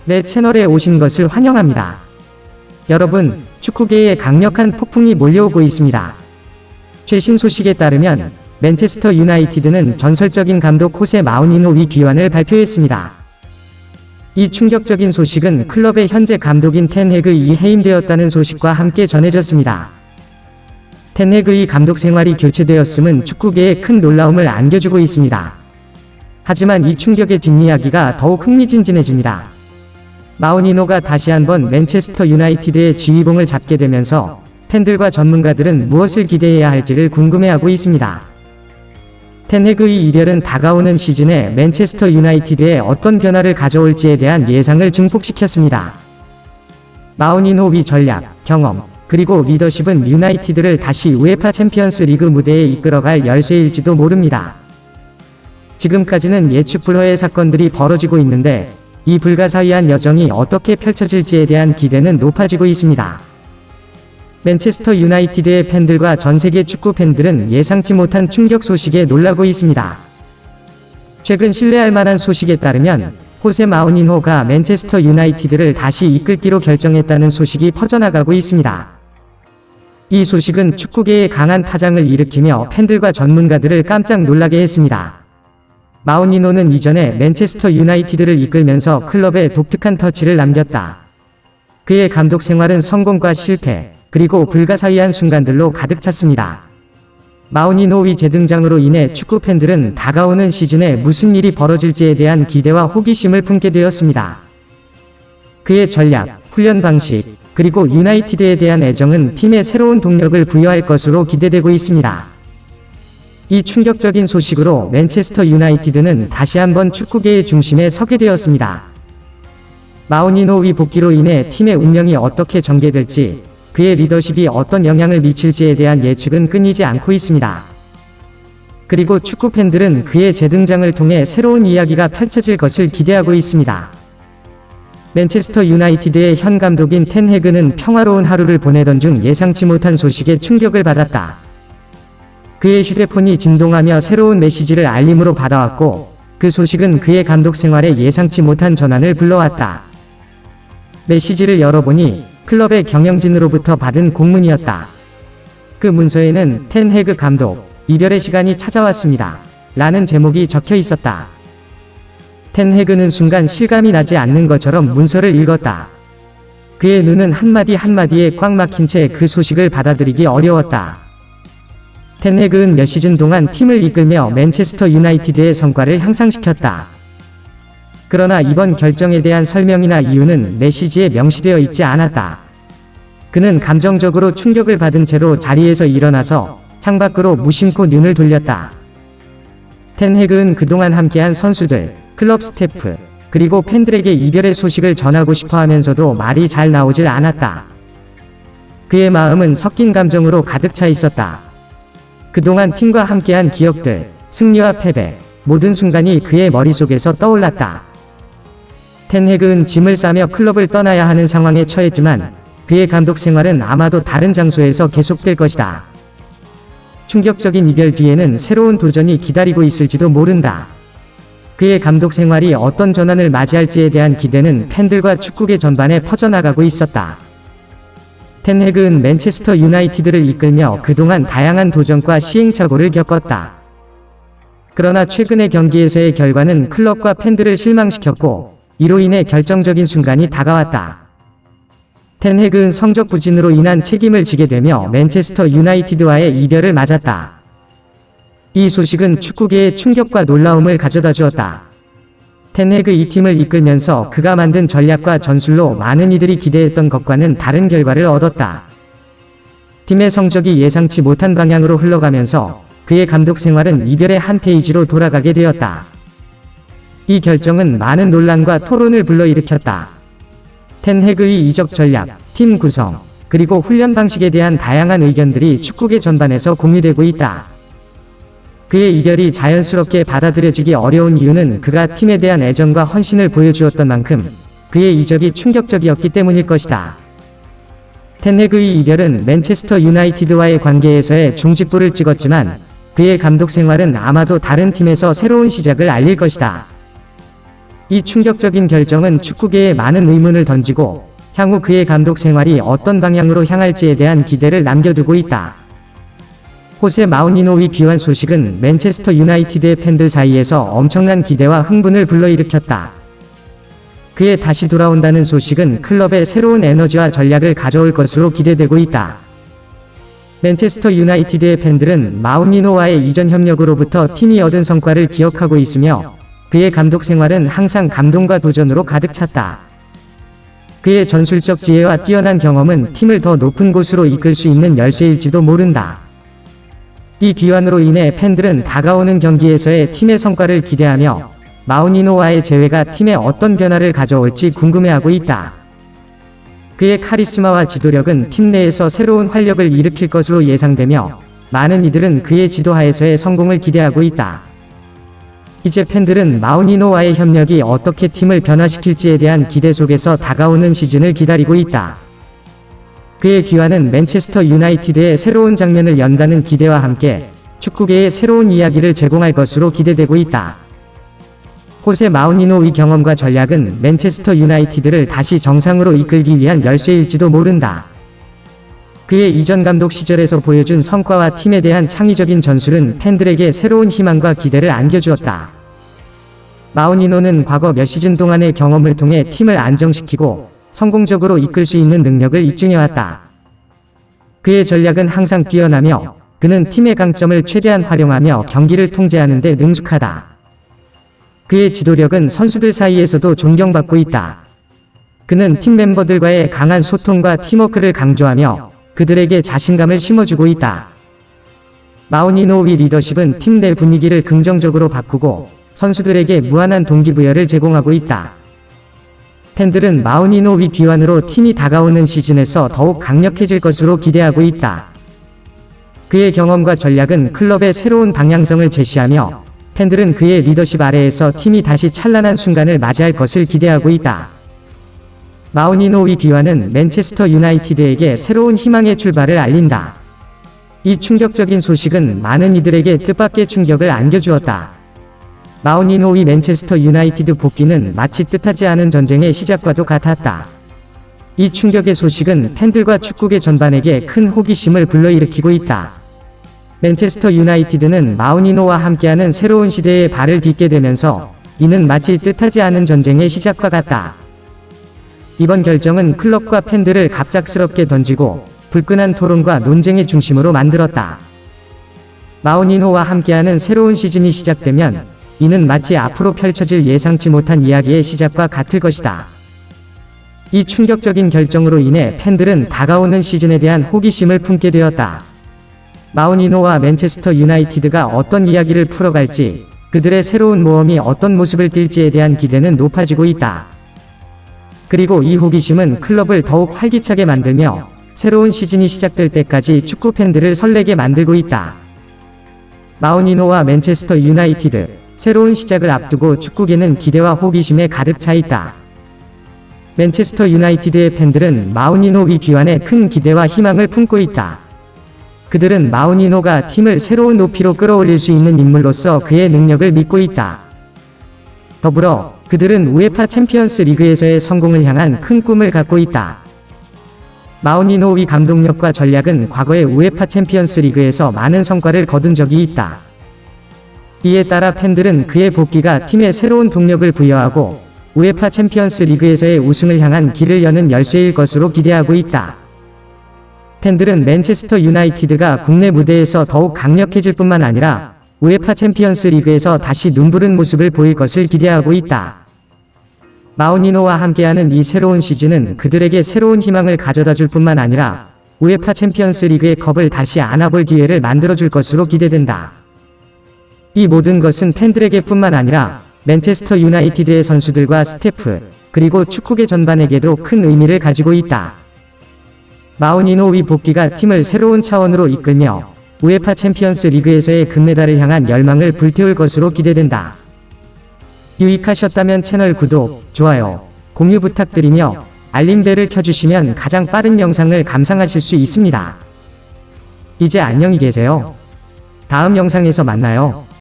내 채널에 오신 것을 환영합니다. 여러분, 축구계에 강력한 폭풍이 몰려오고 있습니다. 최신 소식에 따르면 맨체스터 유나이티드는 전설적인 감독 호세 마우니노 귀환을 발표했습니다. 이 충격적인 소식은 클럽의 현재 감독인 텐 해그이 해임되었다는 소식과 함께 전해졌습니다. 텐 해그이 감독 생활이 교체되었음은 축구계에 큰 놀라움을 안겨주고 있습니다. 하지만 이 충격의 뒷이야기가 더욱 흥미진진해집니다. 마우니노가 다시 한번 맨체스터 유나이티드의 지휘봉을 잡게 되면서 팬들과 전문가들은 무엇을 기대해야 할지를 궁금해하고 있습니다. 텐 해그의 이별은 다가오는 시즌에 맨체스터 유나이티드에 어떤 변화를 가져올지에 대한 예상을 증폭시켰습니다. 마우니노의 전략, 경험, 그리고 리더십은 유나이티드를 다시 우에파 챔피언스 리그 무대에 이끌어갈 열쇠일지도 모릅니다. 지금까지는 예측 불허의 사건들이 벌어지고 있는데 이 불가사의한 여정이 어떻게 펼쳐질지에 대한 기대는 높아지고 있습니다. 맨체스터 유나이티드의 팬들과 전세계 축구 팬들은 예상치 못한 충격 소식에 놀라고 있습니다. 최근 신뢰할 만한 소식에 따르면 호세 마우니노가 맨체스터 유나이티드를 다시 이끌기로 결정했다는 소식이 퍼져나가고 있습니다. 이 소식은 축구계에 강한 파장을 일으키며 팬들과 전문가들을 깜짝 놀라게 했습니다. 마우니노는 이전에 맨체스터 유나이티드를 이끌면서 클럽에 독특한 터치를 남겼다. 그의 감독 생활은 성공과 실패, 그리고 불가사의한 순간들로 가득 찼습니다. 마우니노의 재등장으로 인해 축구 팬들은 다가오는 시즌에 무슨 일이 벌어질지에 대한 기대와 호기심을 품게 되었습니다. 그의 전략, 훈련 방식, 그리고 유나이티드에 대한 애정은 팀에 새로운 동력을 부여할 것으로 기대되고 있습니다. 이 충격적인 소식으로 맨체스터 유나이티드는 다시 한번 축구계의 중심에 서게 되었습니다. 마우니노의 복귀로 인해 팀의 운명이 어떻게 전개될지, 그의 리더십이 어떤 영향을 미칠지에 대한 예측은 끊이지 않고 있습니다. 그리고 축구 팬들은 그의 재등장을 통해 새로운 이야기가 펼쳐질 것을 기대하고 있습니다. 맨체스터 유나이티드의 현 감독인 텐 해그는 평화로운 하루를 보내던 중 예상치 못한 소식에 충격을 받았다. 그의 휴대폰이 진동하며 새로운 메시지를 알림으로 받아왔고, 그 소식은 그의 감독 생활에 예상치 못한 전환을 불러왔다. 메시지를 열어보니 클럽의 경영진으로부터 받은 공문이었다. 그 문서에는 텐 해그 감독, 이별의 시간이 찾아왔습니다. 라는 제목이 적혀 있었다. 텐 해그는 순간 실감이 나지 않는 것처럼 문서를 읽었다. 그의 눈은 한마디 한마디에 꽉 막힌 채 그 소식을 받아들이기 어려웠다. 텐 해그는 몇 시즌 동안 팀을 이끌며 맨체스터 유나이티드의 성과를 향상시켰다. 그러나 이번 결정에 대한 설명이나 이유는 메시지에 명시되어 있지 않았다. 그는 감정적으로 충격을 받은 채로 자리에서 일어나서 창밖으로 무심코 눈을 돌렸다. 텐 해그는 그동안 함께한 선수들, 클럽 스태프, 그리고 팬들에게 이별의 소식을 전하고 싶어 하면서도 말이 잘 나오질 않았다. 그의 마음은 섞인 감정으로 가득 차 있었다. 그동안 팀과 함께한 기억들, 승리와 패배, 모든 순간이 그의 머릿속에서 떠올랐다. 텐 해그는 짐을 싸며 클럽을 떠나야 하는 상황에 처했지만 그의 감독 생활은 아마도 다른 장소에서 계속될 것이다. 충격적인 이별 뒤에는 새로운 도전이 기다리고 있을지도 모른다. 그의 감독 생활이 어떤 전환을 맞이할지에 대한 기대는 팬들과 축구계 전반에 퍼져나가고 있었다. 텐 해그는 맨체스터 유나이티드를 이끌며 그동안 다양한 도전과 시행착오를 겪었다. 그러나 최근의 경기에서의 결과는 클럽과 팬들을 실망시켰고, 이로 인해 결정적인 순간이 다가왔다. 텐 해그는 성적 부진으로 인한 책임을 지게 되며 맨체스터 유나이티드와의 이별을 맞았다. 이 소식은 축구계에 충격과 놀라움을 가져다 주었다. 텐 해그 이 팀을 이끌면서 그가 만든 전략과 전술로 많은 이들이 기대했던 것과는 다른 결과를 얻었다. 팀의 성적이 예상치 못한 방향으로 흘러가면서 그의 감독 생활은 이별의 한 페이지로 돌아가게 되었다. 이 결정은 많은 논란과 토론을 불러일으켰다. 텐 해그의 이적 전략, 팀 구성, 그리고 훈련 방식에 대한 다양한 의견들이 축구계 전반에서 공유되고 있다. 그의 이별이 자연스럽게 받아들여지기 어려운 이유는 그가 팀에 대한 애정과 헌신을 보여주었던 만큼 그의 이적이 충격적이었기 때문일 것이다. 텐 해그의 이별은 맨체스터 유나이티드와의 관계에서의 종짓부를 찍었지만 그의 감독 생활은 아마도 다른 팀에서 새로운 시작을 알릴 것이다. 이 충격적인 결정은 축구계에 많은 의문을 던지고 향후 그의 감독 생활이 어떤 방향으로 향할지에 대한 기대를 남겨두고 있다. 호세 마우리노의 귀환 소식은 맨체스터 유나이티드의 팬들 사이에서 엄청난 기대와 흥분을 불러일으켰다. 그의 다시 돌아온다는 소식은 클럽에 새로운 에너지와 전략을 가져올 것으로 기대되고 있다. 맨체스터 유나이티드의 팬들은 마우리노와의 이전 협력으로부터 팀이 얻은 성과를 기억하고 있으며 그의 감독 생활은 항상 감동과 도전으로 가득 찼다. 그의 전술적 지혜와 뛰어난 경험은 팀을 더 높은 곳으로 이끌 수 있는 열쇠일지도 모른다. 이 귀환으로 인해 팬들은 다가오는 경기에서의 팀의 성과를 기대하며 마우리노와의 재회가 팀에 어떤 변화를 가져올지 궁금해하고 있다. 그의 카리스마와 지도력은 팀 내에서 새로운 활력을 일으킬 것으로 예상되며 많은 이들은 그의 지도하에서의 성공을 기대하고 있다. 이제 팬들은 마우리노와의 협력이 어떻게 팀을 변화시킬지에 대한 기대 속에서 다가오는 시즌을 기다리고 있다. 그의 귀환은 맨체스터 유나이티드의 새로운 장면을 연다는 기대와 함께 축구계의 새로운 이야기를 제공할 것으로 기대되고 있다. 호세 마우리노의 경험과 전략은 맨체스터 유나이티드를 다시 정상으로 이끌기 위한 열쇠일지도 모른다. 그의 이전 감독 시절에서 보여준 성과와 팀에 대한 창의적인 전술은 팬들에게 새로운 희망과 기대를 안겨주었다. 마우리노는 과거 몇 시즌 동안의 경험을 통해 팀을 안정시키고 성공적으로 이끌 수 있는 능력을 입증해왔다. 그의 전략은 항상 뛰어나며 그는 팀의 강점을 최대한 활용하며 경기를 통제하는 데 능숙하다. 그의 지도력은 선수들 사이에서도 존경받고 있다. 그는 팀 멤버들과의 강한 소통과 팀워크를 강조하며 그들에게 자신감을 심어주고 있다. 마우리노의 리더십은 팀 내 분위기를 긍정적으로 바꾸고 선수들에게 무한한 동기부여를 제공하고 있다. 팬들은 마우리노의 귀환으로 팀이 다가오는 시즌에서 더욱 강력해질 것으로 기대하고 있다. 그의 경험과 전략은 클럽의 새로운 방향성을 제시하며 팬들은 그의 리더십 아래에서 팀이 다시 찬란한 순간을 맞이할 것을 기대하고 있다. 마우리노의 귀환은 맨체스터 유나이티드에게 새로운 희망의 출발을 알린다. 이 충격적인 소식은 많은 이들에게 뜻밖의 충격을 안겨주었다. 마우리노의 맨체스터 유나이티드 복귀는 마치 뜻하지 않은 전쟁의 시작과도 같았다. 이 충격의 소식은 팬들과 축구계 전반에게 큰 호기심을 불러일으키고 있다. 맨체스터 유나이티드는 마우리노와 함께하는 새로운 시대에 발을 딛게 되면서 이는 마치 뜻하지 않은 전쟁의 시작과 같다. 이번 결정은 클럽과 팬들을 갑작스럽게 던지고 불끈한 토론과 논쟁의 중심으로 만들었다. 마우리노와 함께하는 새로운 시즌이 시작되면 이는 마치 앞으로 펼쳐질 예상치 못한 이야기의 시작과 같을 것이다. 이 충격적인 결정으로 인해 팬들은 다가오는 시즌에 대한 호기심을 품게 되었다. 마우리노와 맨체스터 유나이티드가 어떤 이야기를 풀어갈지, 그들의 새로운 모험이 어떤 모습을 띨지에 대한 기대는 높아지고 있다. 그리고 이 호기심은 클럽을 더욱 활기차게 만들며 새로운 시즌이 시작될 때까지 축구 팬들을 설레게 만들고 있다. 마우리노와 맨체스터 유나이티드, 새로운 시작을 앞두고 축구계는 기대와 호기심에 가득 차 있다. 맨체스터 유나이티드의 팬들은 마우리노의 귀환에 큰 기대와 희망을 품고 있다. 그들은 마우리노가 팀을 새로운 높이로 끌어올릴 수 있는 인물로서 그의 능력을 믿고 있다. 더불어 그들은 우에파 챔피언스 리그에서의 성공을 향한 큰 꿈을 갖고 있다. 마우리노의 감독력과 전략은 과거의 우에파 챔피언스 리그에서 많은 성과를 거둔 적이 있다. 이에 따라 팬들은 그의 복귀가 팀에 새로운 동력을 부여하고 우에파 챔피언스 리그에서의 우승을 향한 길을 여는 열쇠일 것으로 기대하고 있다. 팬들은 맨체스터 유나이티드가 국내 무대에서 더욱 강력해질 뿐만 아니라 우에파 챔피언스 리그에서 다시 눈부른 모습을 보일 것을 기대하고 있다. 마우리노와 함께하는 이 새로운 시즌은 그들에게 새로운 희망을 가져다 줄 뿐만 아니라 우에파 챔피언스 리그의 컵을 다시 안아볼 기회를 만들어줄 것으로 기대된다. 이 모든 것은 팬들에게 뿐만 아니라 맨체스터 유나이티드의 선수들과 스태프, 그리고 축구계 전반에게도 큰 의미를 가지고 있다. 마우리노의 복귀가 팀을 새로운 차원으로 이끌며 우에파 챔피언스 리그에서의 금메달을 향한 열망을 불태울 것으로 기대된다. 유익하셨다면 채널 구독, 좋아요, 공유 부탁드리며 알림벨을 켜주시면 가장 빠른 영상을 감상하실 수 있습니다. 이제 안녕히 계세요. 다음 영상에서 만나요.